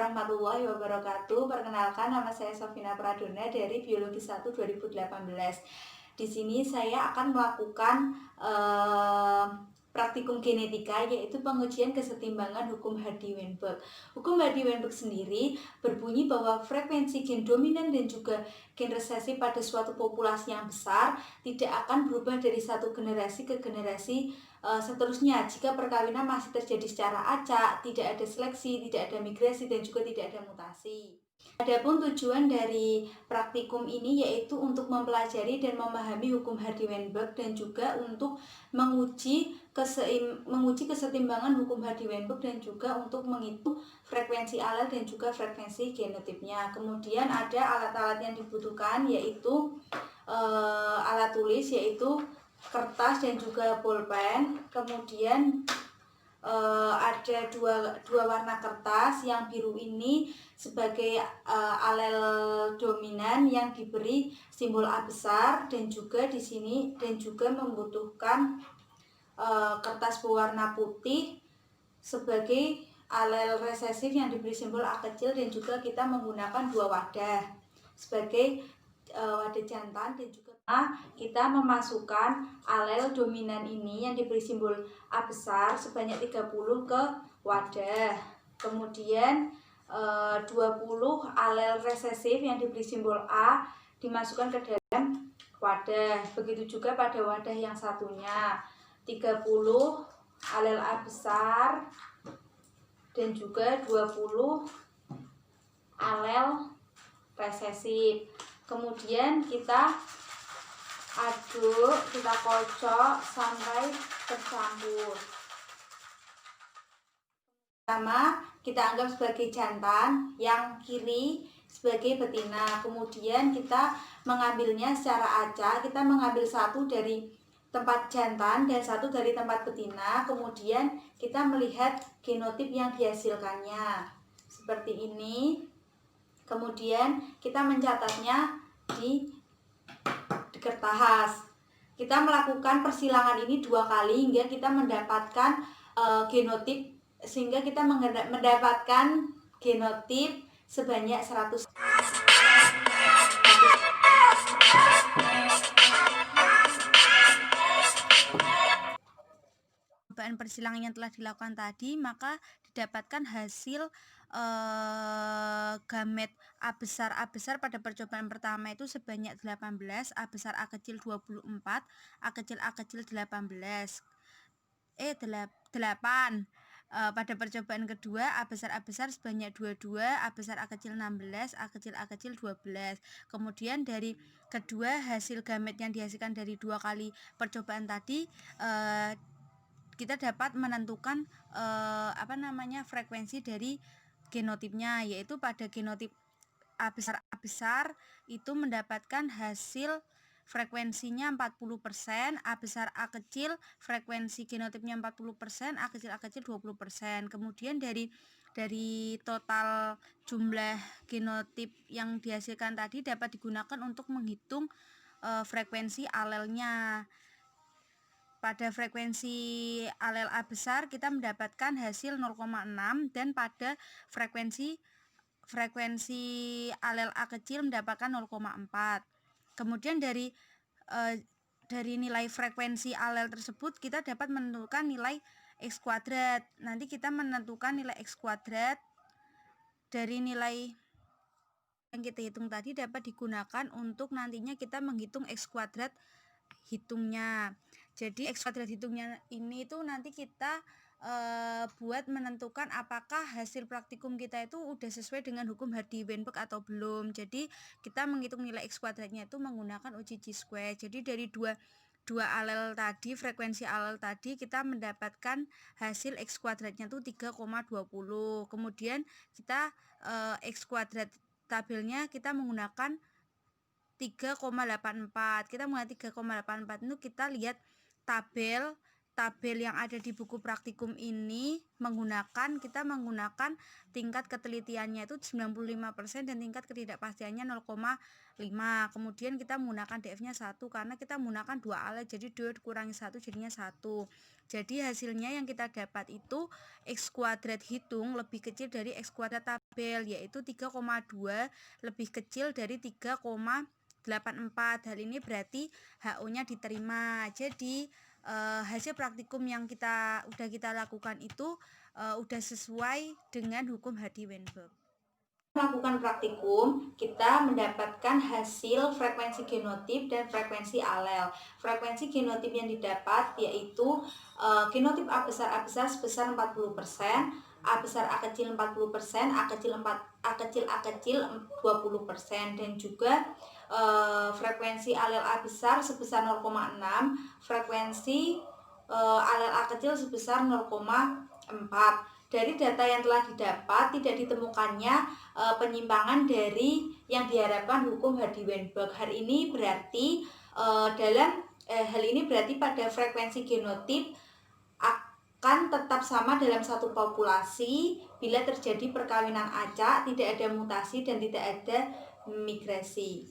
warahmatullahi wabarakatuh. Perkenalkan, nama saya Sofina Pradona dari Biologi 1 2018. Di sini saya akan melakukan praktikum genetika, yaitu pengujian kesetimbangan hukum Hardy-Weinberg. Hukum Hardy-Weinberg sendiri berbunyi bahwa frekuensi gen dominan dan juga gen resesi pada suatu populasi yang besar tidak akan berubah dari satu generasi ke generasi seterusnya jika perkawinan masih terjadi secara acak, tidak ada seleksi, tidak ada migrasi, dan juga tidak ada mutasi. Adapun tujuan dari praktikum ini yaitu untuk mempelajari dan memahami hukum Hardy-Weinberg dan juga untuk menguji kesetimbangan hukum Hardy-Weinberg dan juga untuk menghitung frekuensi alel dan juga frekuensi genotipnya. Kemudian ada alat-alat yang dibutuhkan yaitu alat tulis, yaitu kertas dan juga pulpen. Kemudian ada dua warna kertas. Yang biru ini sebagai alel dominan yang diberi simbol A besar, dan juga di sini dan juga membutuhkan kertas berwarna putih sebagai alel resesif yang diberi simbol A kecil, dan juga kita menggunakan dua wadah sebagai wadah jantan, dan juga kita memasukkan alel dominan ini yang diberi simbol A besar sebanyak 30 ke wadah. Kemudian 20 alel resesif yang diberi simbol A dimasukkan ke dalam wadah. Begitu juga pada wadah yang satunya, 30 alel A besar dan juga 20 alel resesif. Kemudian kita aduk, kita kocok sampai tercampur. Pertama, kita anggap sebagai jantan, yang kiri sebagai betina. Kemudian kita mengambilnya secara acak. Kita mengambil satu dari tempat jantan dan satu dari tempat betina. Kemudian kita melihat genotip yang dihasilkannya seperti ini. Kemudian kita mencatatnya di kertas. Kita melakukan persilangan ini 2 kali hingga kita mendapatkan genotip, sehingga kita mendapatkan genotip sebanyak 100. Percobaan persilangan yang telah dilakukan tadi, maka didapatkan hasil gamet A besar pada percobaan pertama itu sebanyak 18, A besar A kecil 24, A kecil 18. 8. Pada percobaan kedua, A besar sebanyak 22, A besar A kecil 16, A kecil 12. Kemudian dari kedua hasil gamet yang dihasilkan dari 2 kali percobaan tadi, kita dapat menentukan frekuensi dari genotipnya, yaitu pada genotip A besar itu mendapatkan hasil frekuensinya 40%, A besar A kecil frekuensi genotipnya 40%, A kecil 20%. Kemudian dari total jumlah genotip yang dihasilkan tadi dapat digunakan untuk menghitung frekuensi alelnya. Pada frekuensi alel A besar kita mendapatkan hasil 0,6, dan pada frekuensi alel A kecil mendapatkan 0,4. Kemudian dari nilai frekuensi alel tersebut kita dapat menentukan nilai X kuadrat. Nanti kita menentukan nilai X kuadrat dari nilai yang kita hitung tadi dapat digunakan untuk nantinya kita menghitung X kuadrat hitungnya. Jadi X kuadrat hitungnya ini itu nanti kita buat menentukan apakah hasil praktikum kita itu udah sesuai dengan hukum Hardy-Weinberg atau belum. Jadi kita menghitung nilai X kuadratnya itu menggunakan uji chi-square. Jadi dari dua alel tadi, frekuensi alel tadi, kita mendapatkan hasil X kuadratnya itu 3,20. Kemudian kita X kuadrat tabelnya kita menggunakan 3,84. Kita menggunakan 3,84 itu kita lihat tabel tabel yang ada di buku praktikum ini kita menggunakan tingkat ketelitiannya itu 95% dan tingkat ketidakpastiannya 0,5. Kemudian kita menggunakan DF-nya 1 karena kita menggunakan 2 alat, jadi 2 dikurangi 1 jadinya 1. Jadi hasilnya yang kita dapat itu X kuadrat hitung lebih kecil dari X kuadrat tabel, yaitu 3,2 lebih kecil dari 3,84. Hal ini berarti HO-nya diterima. Jadi hasil praktikum yang kita lakukan itu udah sesuai dengan hukum Hardy-Weinberg. Melakukan praktikum, kita mendapatkan hasil frekuensi genotip dan frekuensi alel. Frekuensi genotip yang didapat yaitu genotip A besar sebesar 40%, A besar A kecil 40%, A kecil 20%, dan juga frekuensi alel A besar sebesar 0,6, frekuensi alel A kecil sebesar 0,4. Dari data yang telah didapat tidak ditemukannya penyimpangan dari yang diharapkan hukum Hardy-Weinberg. Hal ini berarti pada frekuensi genotip akan tetap sama dalam satu populasi bila terjadi perkawinan acak, tidak ada mutasi dan tidak ada migrasi.